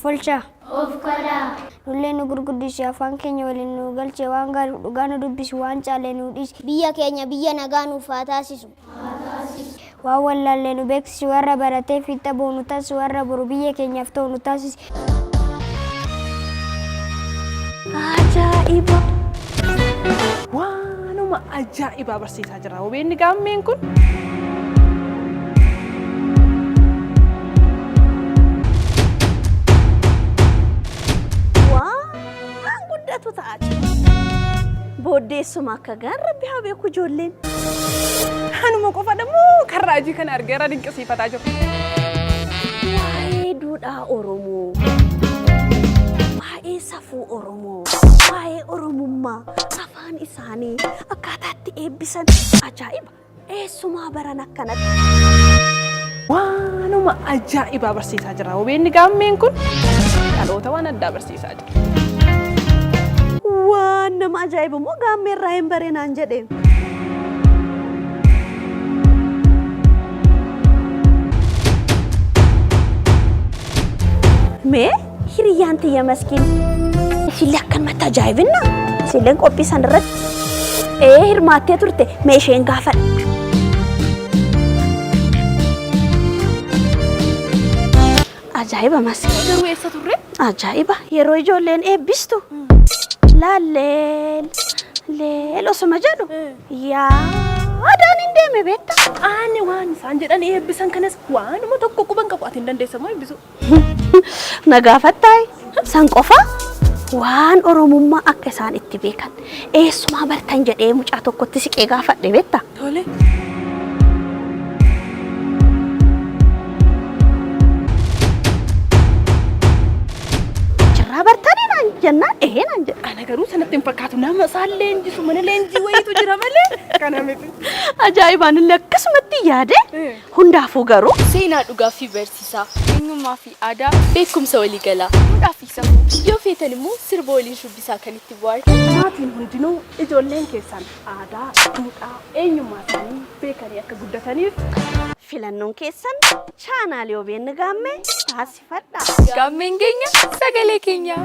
Of folcha. Of kola. Nullee nu gurguddisi afaan keenya waliin nu galche waan gaarii dhugaa nu dubbisu waan caalee nu dhiisi. Biyya keenya biyya nagaa nuuf haa taasisu. Waan wallaallee nu beeksisi warra baratee fiixa ba'u nu taasisi warra boru biyya keenyaaf ta'u nu taasisi. Ajaa'iba! Waanuma ajaa'ibaa barsiisaa jira. Hubeenni gaammeen kun. Waan guddatu ta'a jira. Booddeessuma akka gaarra bihaa beeku ijoolleen. Hanuma qofa dhammoo karraa hojii kana argeera dinqisiifataa jiru. Waa'ee duudhaa Oromoo. Waa'ee safuu Oromoo. Waa'ee Oromummaa. Afaan isaanii akkaataatti eebbisan ajaa'iba. Eessumaa baran akkanatti. Waanuma ajaa'ibaa barsiisaa jira. Hubeenni gaammeen kun dhaloota waan addaa barsiisaa jira. Waan nama ajaa'iba moo gaammee irraa hin bareenaan jedhee. Mee hiriyyaan tiyya maskiin ishillee akkanumatti ajaa'ibinna ishilleen qophii san irratti hirmaattee turte mee isheen gaafadha. Ajaa'iba maskiin. Garuu eessa turre? Ajaa'iba yeroo ijoolleen eebbistu leel osuma jedhu yaadaan hin deeme beekta. Ani waan isaan jedhan eebbisan kanas waanuma tokko quban qabu ati hin dandeessamoo eebbisu. Na gaafattaay san qofa waan Oromummaa akka isaan itti beekan eessumaa bartan jedhee mucaa tokkotti siqee gaafadhe beekta. Tole. Jirraa bartanii naan jennaan naan jedha. Ana garuu sanatti hin fakkaatu nama isaan leenjisu mana leenjii wayiitu jira malee kana miti. Ajaa'ibaan illee akkasumatti yaade hundaafuu garuu seenaa dhugaa fi barsiisaa eenyummaa fi aadaa beekumsa walii galaa duudhaa fi safuu yoo feetan immoo sirba waliin shubbisaa kan itti bu'aa. Maatiin hundinuu ijoolleen keessan aadaa duudhaa eenyummaa isaanii beekanii akka guddataniif filannoon keessan chaanaalii OBN gaammee taasifadha. Gaammeen keenya sagalee keenya.